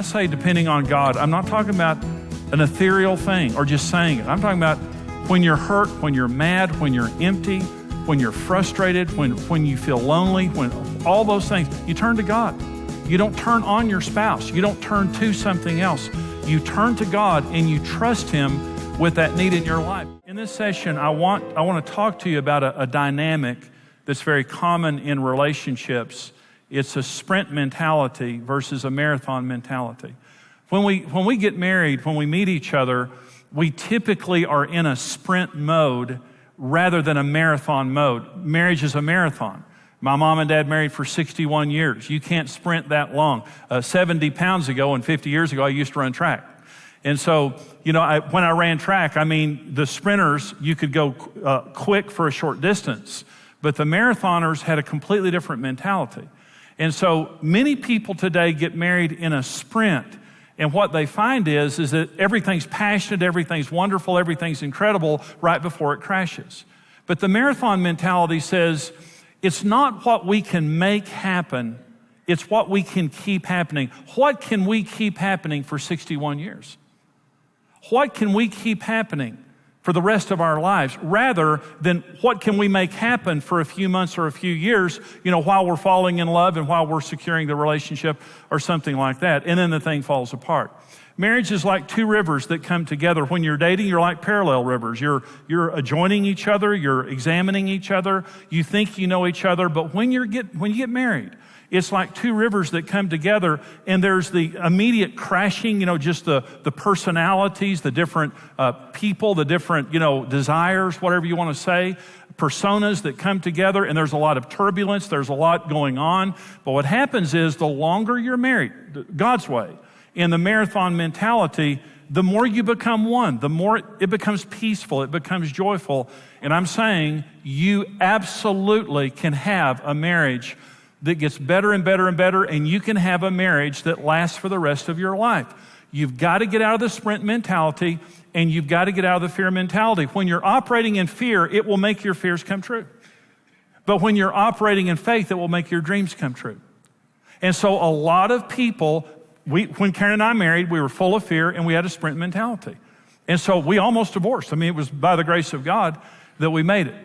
say depending on God, I'm not talking about an ethereal thing or just saying it. I'm talking about when you're hurt, when you're mad, when you're empty, when you're frustrated, when you feel lonely, when all those things, you turn to God. You don't turn on your spouse. You don't turn to something else. You turn to God and you trust Him with that need in your life. In this session, I want to talk to you about a dynamic that's very common in relationships. It's a sprint mentality versus a marathon mentality. When we get married, when we meet each other, we typically are in a sprint mode rather than a marathon mode. Marriage is a marathon. My mom and dad married for 61 years. You can't sprint that long. 70 pounds ago and 50 years ago, I used to run track. And so, when I ran track, the sprinters, you could go quick for a short distance, but the marathoners had a completely different mentality. And so many people today get married in a sprint, and what they find is that everything's passionate, everything's wonderful, everything's incredible right before it crashes. But the marathon mentality says, it's not what we can make happen, it's what we can keep happening. What can we keep happening for 61 years? What can we keep happening for the rest of our lives, rather than what can we make happen for a few months or a few years, while we're falling in love and while we're securing the relationship or something like that, and then the thing falls apart. Marriage is like two rivers that come together. When you're dating, you're like parallel rivers. You're adjoining each other, you're examining each other, you think you know each other, but when you get married, it's like two rivers that come together, and there's the immediate crashing, just the personalities, the different people, the different, desires, whatever you want to say, personas that come together, and there's a lot of turbulence, there's a lot going on. But what happens is the longer you're married, God's way, in the marathon mentality, the more you become one, the more it becomes peaceful, it becomes joyful. And I'm saying you absolutely can have a marriage that gets better and better and better, and you can have a marriage that lasts for the rest of your life. You've got to get out of the sprint mentality, and you've got to get out of the fear mentality. When you're operating in fear, it will make your fears come true. But when you're operating in faith, it will make your dreams come true. And so a lot of people, when Karen and I married, we were full of fear, and we had a sprint mentality. And so we almost divorced. It was by the grace of God that we made it.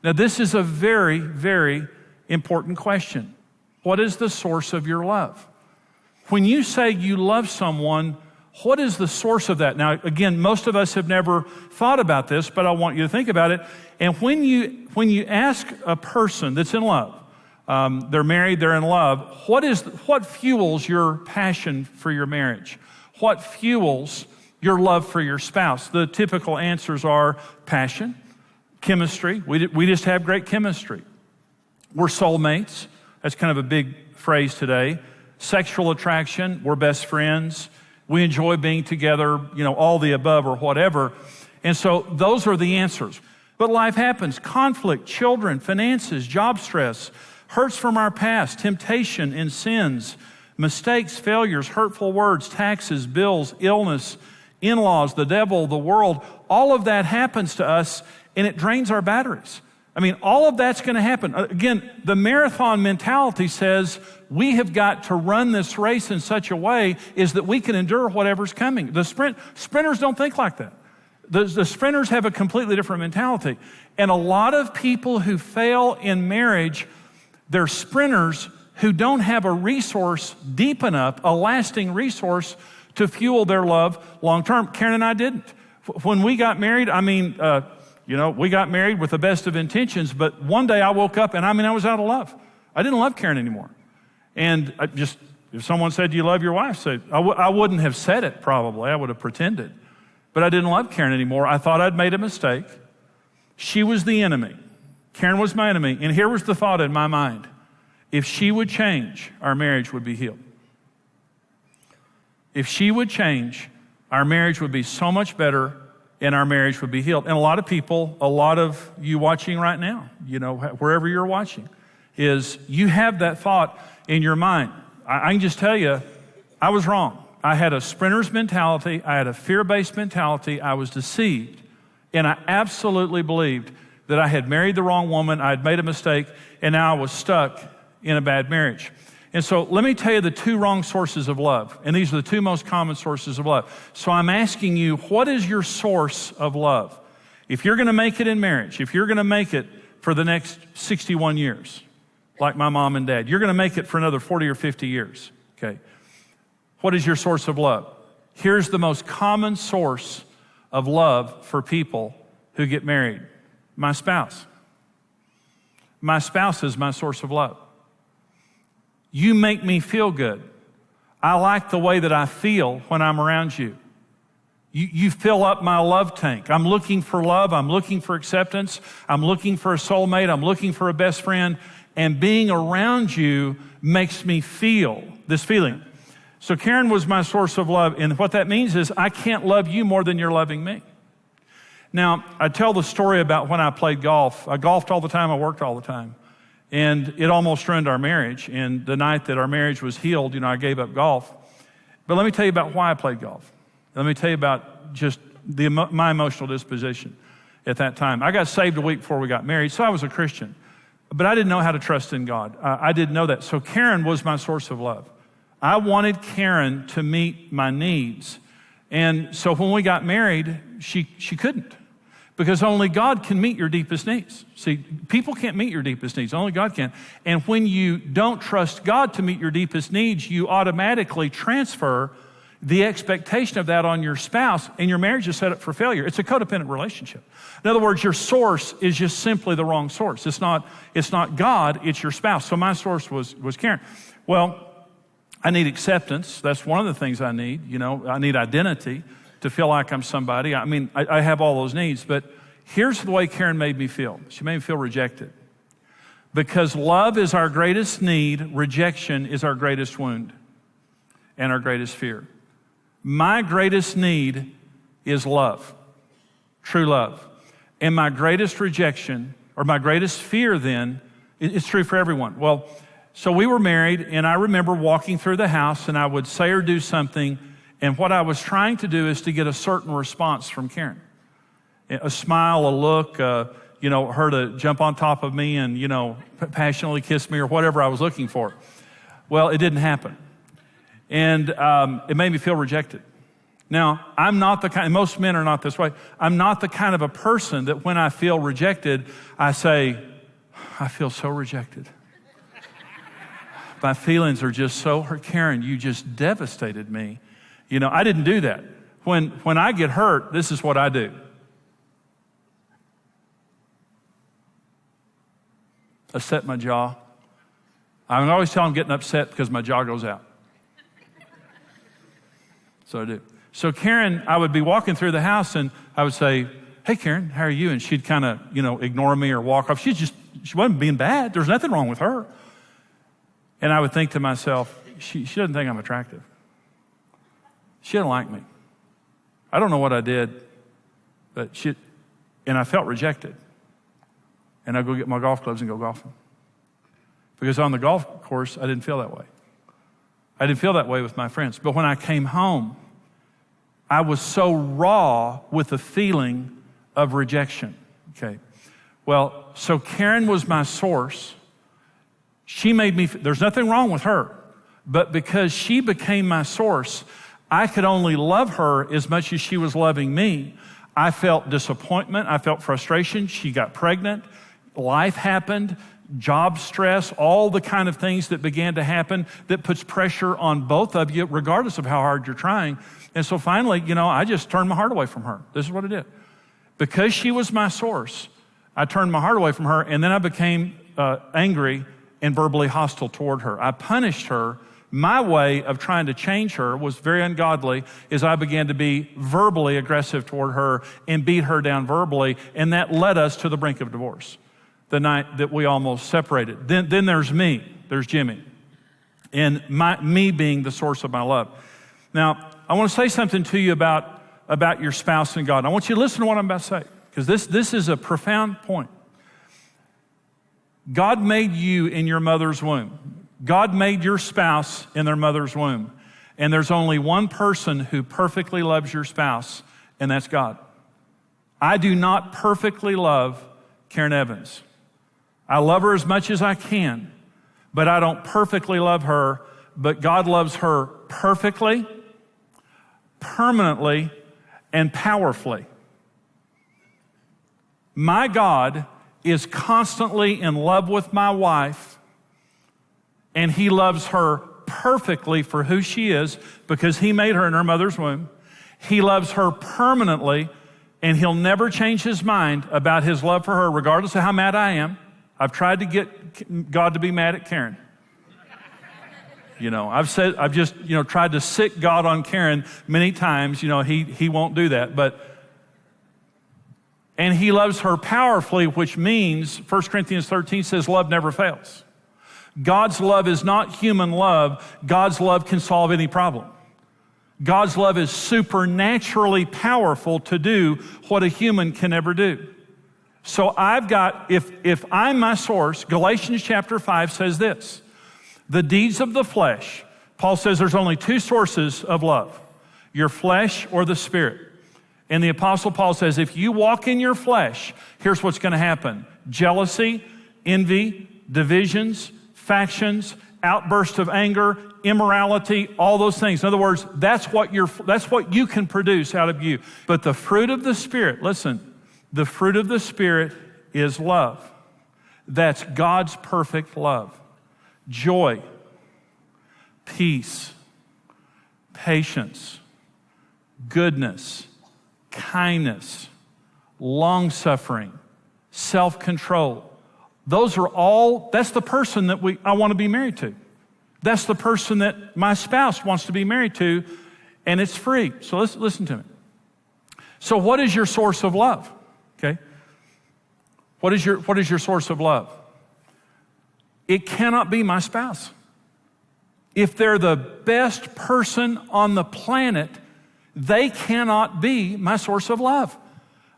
Now, this is a very, very important question. What is the source of your love? When you say you love someone, what is the source of that? Now, again, most of us have never thought about this, but I want you to think about it. And when you ask a person that's in love, they're married, they're in love, what fuels your passion for your marriage? What fuels your love for your spouse? The typical answers are passion, chemistry. We just have great chemistry. We're soulmates. That's kind of a big phrase today. Sexual attraction, we're best friends. We enjoy being together, all the above or whatever. And so those are the answers. But life happens. Conflict, children, finances, job stress, hurts from our past, temptation and sins, mistakes, failures, hurtful words, taxes, bills, illness, in-laws, the devil, the world. All of that happens to us, and it drains our batteries. All of that's going to happen. Again, the marathon mentality says we have got to run this race in such a way is that we can endure whatever's coming. The sprinters don't think like that. The sprinters have a completely different mentality. And a lot of people who fail in marriage, they're sprinters who don't have a resource deep enough, a lasting resource to fuel their love long term. Karen and I didn't. When we got married, we got married with the best of intentions, but one day I woke up and I was out of love. I didn't love Karen anymore. And if someone said, do you love your wife? I wouldn't have said it probably. I would have pretended. But I didn't love Karen anymore. I thought I'd made a mistake. She was the enemy. Karen was my enemy. And here was the thought in my mind. If she would change, our marriage would be healed. If she would change, our marriage would be so much better, and our marriage would be healed. And a lot of people, a lot of you watching right now, wherever you're watching, is you have that thought in your mind. I can just tell you, I was wrong. I had a sprinter's mentality. I had a fear-based mentality. I was deceived. And I absolutely believed that I had married the wrong woman. I had made a mistake, and now I was stuck in a bad marriage. And so let me tell you the two wrong sources of love. And these are the two most common sources of love. So I'm asking you, what is your source of love? If you're going to make it in marriage, if you're going to make it for the next 61 years, like my mom and dad, you're going to make it for another 40 or 50 years, okay? What is your source of love? Here's the most common source of love for people who get married. My spouse. My spouse is my source of love. You make me feel good. I like the way that I feel when I'm around you. You fill up my love tank. I'm looking for love. I'm looking for acceptance. I'm looking for a soulmate. I'm looking for a best friend. And being around you makes me feel this feeling. So Karen was my source of love. And what that means is I can't love you more than you're loving me. Now, I tell the story about when I played golf. I golfed all the time. I worked all the time. And it almost ruined our marriage. And the night that our marriage was healed, I gave up golf. But let me tell you about why I played golf. Let me tell you about just my emotional disposition at that time. I got saved a week before we got married, so I was a Christian. But I didn't know how to trust in God. I didn't know that. So Karen was my source of love. I wanted Karen to meet my needs. And so when we got married, she couldn't. Because only God can meet your deepest needs. See, people can't meet your deepest needs. Only God can. And when you don't trust God to meet your deepest needs, you automatically transfer the expectation of that on your spouse, and your marriage is set up for failure. It's a codependent relationship. In other words, your source is just simply the wrong source. It's not God, it's your spouse. So my source was Karen. Well, I need acceptance. That's one of the things I need. I need identity to feel like I'm somebody. I mean, I have all those needs, but here's the way Karen made me feel. She made me feel rejected. Because love is our greatest need, rejection is our greatest wound and our greatest fear. My greatest need is love, true love. And my greatest rejection, or my greatest fear then, it's true for everyone. Well, so we were married, and I remember walking through the house, and I would say or do something, and what I was trying to do is to get a certain response from Karen. A smile, a look, her to jump on top of me and, passionately kiss me or whatever I was looking for. Well, it didn't happen. And it made me feel rejected. Now, I'm not the kind, most men are not this way. I'm not the kind of a person that when I feel rejected, I say, I feel so rejected. My feelings are just so hurt. Karen, you just devastated me. I didn't do that. When I get hurt, this is what I do. I set my jaw. I always tell them I'm getting upset because my jaw goes out. So I do. So Karen, I would be walking through the house and I would say, hey Karen, how are you? And she'd kind of, ignore me or walk off. She wasn't being bad. There's nothing wrong with her. And I would think to myself, she doesn't think I'm attractive. She didn't like me. I don't know what I did, but and I felt rejected. And I'd go get my golf clubs and go golfing. Because on the golf course, I didn't feel that way. I didn't feel that way with my friends. But when I came home, I was so raw with the feeling of rejection. Okay. Well, so Karen was my source. She made me, there's nothing wrong with her, but because she became my source, I could only love her as much as she was loving me. I felt disappointment. I felt frustration. She got pregnant. Life happened. Job stress, all the kind of things that began to happen that puts pressure on both of you, regardless of how hard you're trying. And so finally, I just turned my heart away from her. This is what I did. Because she was my source, I turned my heart away from her, and then I became angry and verbally hostile toward her. I punished her. My way of trying to change her was very ungodly, as I began to be verbally aggressive toward her and beat her down verbally, and that led us to the brink of divorce. The night that we almost separated. Then there's me, there's Jimmy, and me being the source of my love. Now, I want to say something to you about your spouse and God. I want you to listen to what I'm about to say, because this is a profound point. God made you in your mother's womb. God made your spouse in their mother's womb. And there's only one person who perfectly loves your spouse, and that's God. I do not perfectly love Karen Evans. I love her as much as I can, but I don't perfectly love her, but God loves her perfectly, permanently, and powerfully. My God is constantly in love with my wife, and He loves her perfectly for who she is because He made her in her mother's womb. He loves her permanently, and He'll never change His mind about His love for her, regardless of how mad I am. I've tried to get God to be mad at Karen. I've just tried to sick God on Karen many times. He won't do that. And He loves her powerfully, which means 1 Corinthians 13 says love never fails. God's love is not human love. God's love can solve any problem. God's love is supernaturally powerful to do what a human can never do. So if I'm my source, Galatians chapter 5 says this: the deeds of the flesh. Paul says there's only two sources of love, your flesh or the Spirit. And the Apostle Paul says if you walk in your flesh, here's what's going to happen: jealousy, envy, divisions, factions, outbursts of anger, immorality, all those things. In other words, that's what you can produce out of you. But the fruit of the Spirit, listen, the fruit of the Spirit is love. That's God's perfect love. Joy, peace, patience, goodness, kindness, long-suffering, self-control. That's the person that I want to be married to. That's the person that my spouse wants to be married to, and it's free. So let's listen to me. So what is your source of love? Okay? What is your source of love? It cannot be my spouse. If they're the best person on the planet, they cannot be my source of love.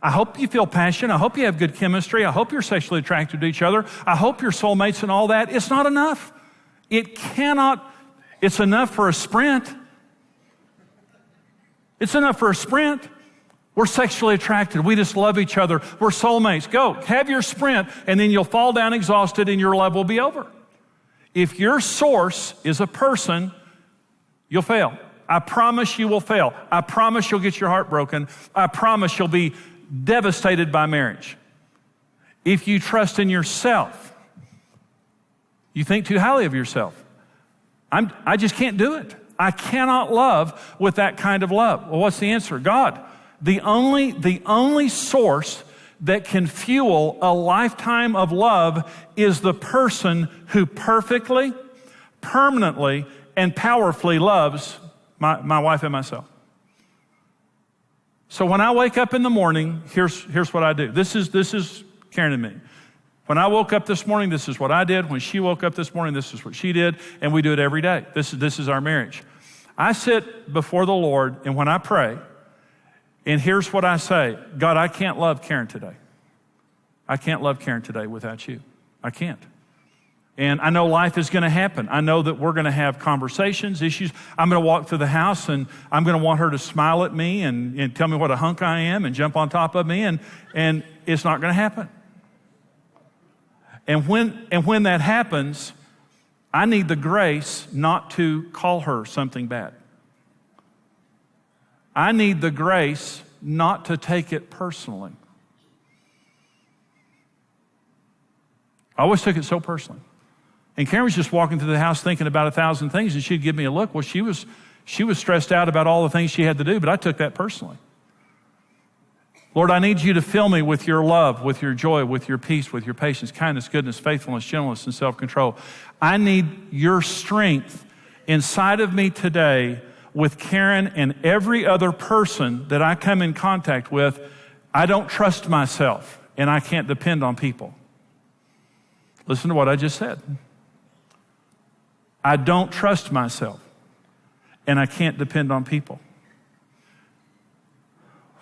I hope you feel passion. I hope you have good chemistry. I hope you're sexually attracted to each other. I hope you're soulmates and all that. It's not enough. It's enough for a sprint. It's enough for a sprint. We're sexually attracted. We just love each other. We're soulmates. Go, have your sprint, and then you'll fall down exhausted and your love will be over. If your source is a person, you'll fail. I promise you will fail. I promise you'll get your heart broken. I promise you'll be devastated by marriage. If you trust in yourself, you think too highly of yourself. I just can't do it. I cannot love with that kind of love. Well, what's the answer? God. The only source that can fuel a lifetime of love is the person who perfectly, permanently, and powerfully loves my wife and myself. So when I wake up in the morning, here's what I do. This is Karen and me. When I woke up this morning, this is what I did. When she woke up this morning, this is what she did. And we do it every day. This is our marriage. I sit before the Lord, and when I pray, and here's what I say: God, I can't love Karen today. I can't love Karen today without you. I can't. And I know life is going to happen. I know that we're going to have conversations, issues. I'm going to walk through the house, and I'm going to want her to smile at me and tell me what a hunk I am and jump on top of me, and it's not going to happen. And when that happens, I need the grace not to call her something bad. I need the grace not to take it personally. I always took it so personally. And Karen was just walking through the house thinking about 1,000 things, and she'd give me a look. Well, she was stressed out about all the things she had to do, but I took that personally. Lord, I need you to fill me with your love, with your joy, with your peace, with your patience, kindness, goodness, faithfulness, gentleness, and self-control. I need your strength inside of me today with Karen and every other person that I come in contact with. I don't trust myself, and I can't depend on people. Listen to what I just said. I don't trust myself, and I can't depend on people.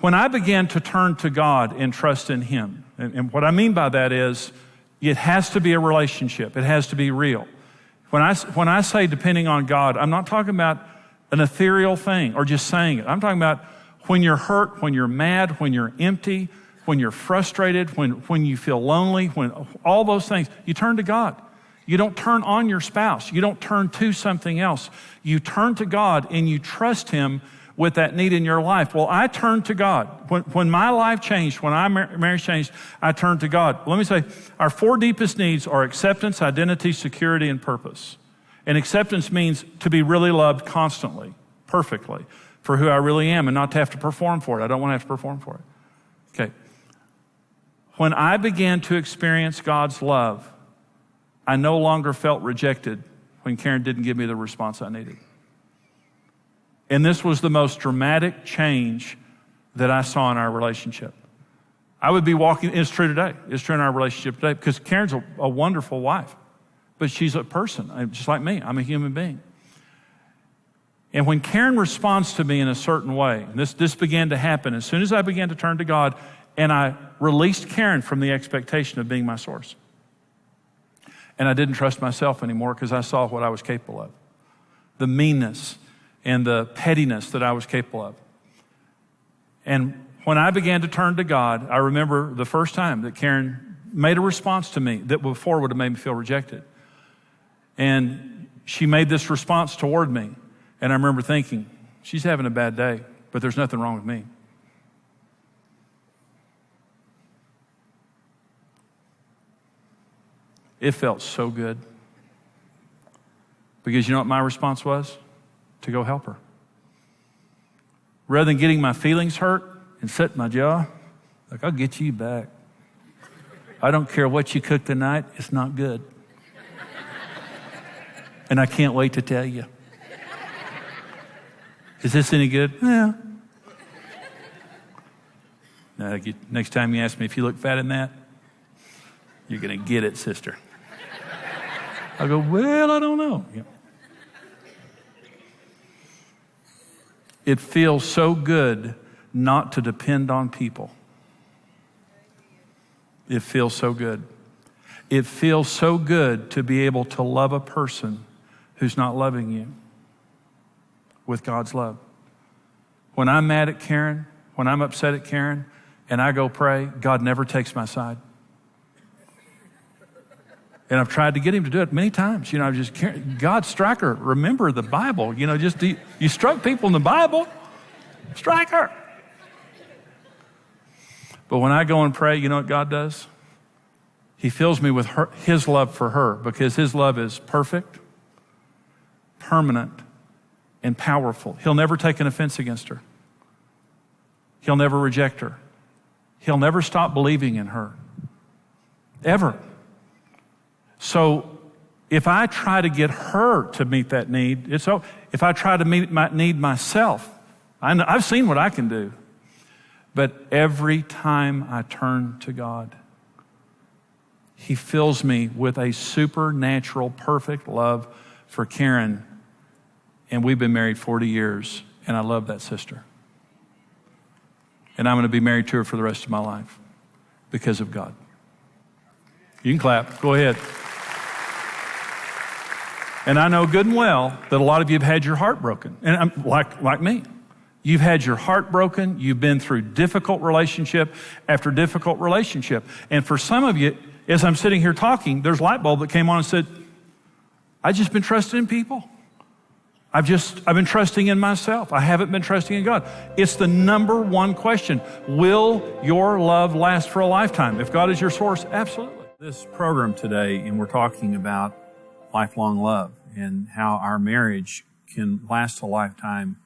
When I began to turn to God and trust in Him, and what I mean by that is it has to be a relationship. It has to be real. When I say depending on God, I'm not talking about an ethereal thing or just saying it. I'm talking about when you're hurt, when you're mad, when you're empty, when you're frustrated, when you feel lonely, when all those things, you turn to God. You don't turn on your spouse. You don't turn to something else. You turn to God and you trust Him with that need in your life. Well, I turned to God. When my life changed, when our marriage changed, I turned to God. Let me say, our 4 deepest needs are acceptance, identity, security, and purpose. And acceptance means to be really loved constantly, perfectly, for who I really am and not to have to perform for it. I don't want to have to perform for it. Okay. When I began to experience God's love, I no longer felt rejected when Karen didn't give me the response I needed. And this was the most dramatic change that I saw in our relationship. I would be walking, it's true today, it's true in our relationship today, because Karen's a wonderful wife, but she's a person, just like me. I'm a human being. And when Karen responds to me in a certain way, this began to happen as soon as I began to turn to God, and I released Karen from the expectation of being my source. And I didn't trust myself anymore because I saw what I was capable of. The meanness and the pettiness that I was capable of. And when I began to turn to God, I remember the first time that Karen made a response to me that before would have made me feel rejected. And she made this response toward me. And I remember thinking, she's having a bad day, but there's nothing wrong with me. It felt so good. Because you know what my response was? To go help her. Rather than getting my feelings hurt and set my jaw, like, I'll get you back. I don't care what you cook tonight, it's not good. And I can't wait to tell you. Is this any good? Yeah. Now, next time you ask me if you look fat in that, you're going to get it, sister. I go, well, I don't know. Yeah. It feels so good not to depend on people. It feels so good. It feels so good to be able to love a person who's not loving you with God's love. When I'm mad at Karen, when I'm upset at Karen, and I go pray, God never takes my side. And I've tried to get him to do it many times. You know, God, strike her. Remember the Bible. You know, you struck people in the Bible. Strike her. But when I go and pray, you know what God does? He fills me with his love for her, because his love is perfect, permanent, and powerful. He'll never take an offense against her. He'll never reject her. He'll never stop believing in her. Ever. So if I try to get her to meet that need, if I try to meet my need myself, I've seen what I can do. But every time I turn to God, he fills me with a supernatural, perfect love for Karen. And we've been married 40 years, and I love that sister. And I'm going to be married to her for the rest of my life because of God. You can clap. Go ahead. And I know good and well that a lot of you have had your heart broken. And I'm like me. You've had your heart broken. You've been through difficult relationship after difficult relationship. And for some of you, as I'm sitting here talking, there's a light bulb that came on and said, I've just been trusting in people. I've been trusting in myself. I haven't been trusting in God. It's the number one question. Will your love last for a lifetime? If God is your source, absolutely. This program today, and we're talking about lifelong love and how our marriage can last a lifetime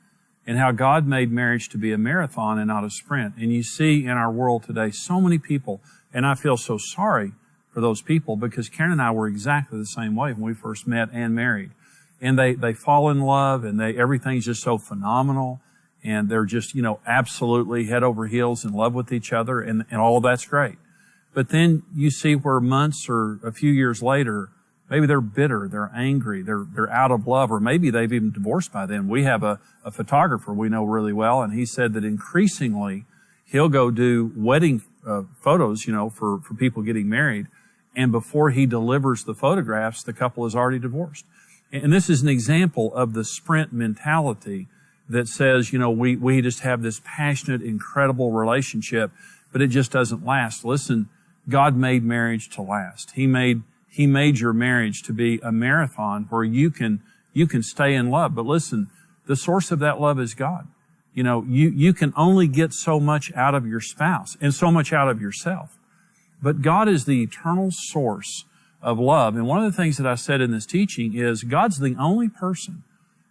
and how God made marriage to be a marathon and not a sprint. And you see in our world today so many people, and I feel so sorry for those people because Karen and I were exactly the same way when we first met and married. And they fall in love and everything's just so phenomenal and they're just, absolutely head over heels in love with each other and all of that's great. But then you see where months or a few years later, maybe they're bitter, they're angry, they're out of love, or maybe they've even divorced by then. We have a photographer we know really well, and he said that increasingly he'll go do wedding photos, for people getting married, and before he delivers the photographs, the couple is already divorced. And this is an example of the sprint mentality that says, we just have this passionate, incredible relationship, but it just doesn't last. Listen, God made marriage to last. He made He made your marriage to be a marathon where you can stay in love. But listen, the source of that love is God. You know, you can only get so much out of your spouse and so much out of yourself. But God is the eternal source of love. And one of the things that I said in this teaching is God's the only person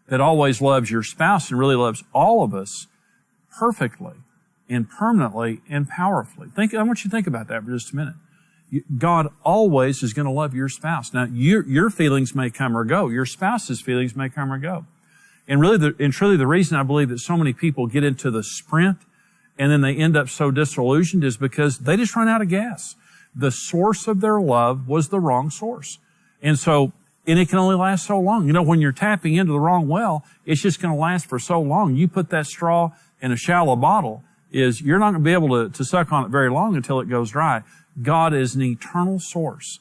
that always loves your spouse and really loves all of us perfectly and permanently and powerfully. I want you to think about that for just a minute. God always is going to love your spouse. Now, your feelings may come or go. Your spouse's feelings may come or go. And really, truly, the reason I believe that so many people get into the sprint and then they end up so disillusioned is because they just run out of gas. The source of their love was the wrong source. And it can only last so long. You know, when you're tapping into the wrong well, it's just going to last for so long. You put that straw in a shallow bottle, you're not going to be able to suck on it very long until it goes dry. God is an eternal source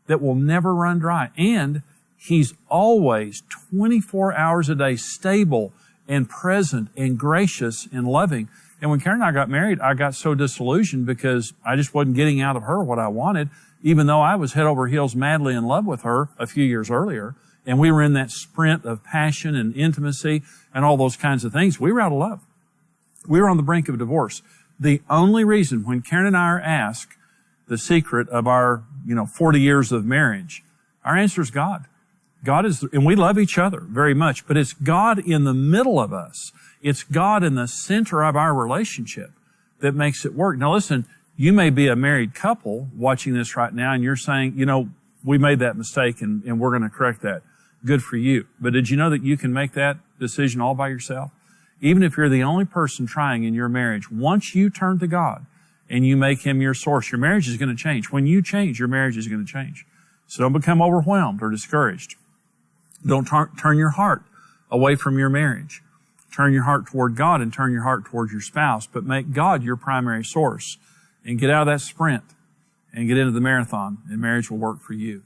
that will never run dry. And He's always 24 hours a day stable and present and gracious and loving. And when Karen and I got married, I got so disillusioned because I just wasn't getting out of her what I wanted, even though I was head over heels madly in love with her a few years earlier. And we were in that sprint of passion and intimacy and all those kinds of things. We were out of love. We were on the brink of divorce. The only reason when Karen and I are asked the secret of our, 40 years of marriage, our answer is God. God is, and we love each other very much, but it's God in the middle of us. It's God in the center of our relationship that makes it work. Now listen, you may be a married couple watching this right now and you're saying, we made that mistake and we're going to correct that. Good for you. But did you know that you can make that decision all by yourself? Even if you're the only person trying in your marriage, once you turn to God and you make Him your source, your marriage is going to change. When you change, your marriage is going to change. So don't become overwhelmed or discouraged. Don't turn your heart away from your marriage. Turn your heart toward God and turn your heart toward your spouse, but make God your primary source and get out of that sprint and get into the marathon, and marriage will work for you.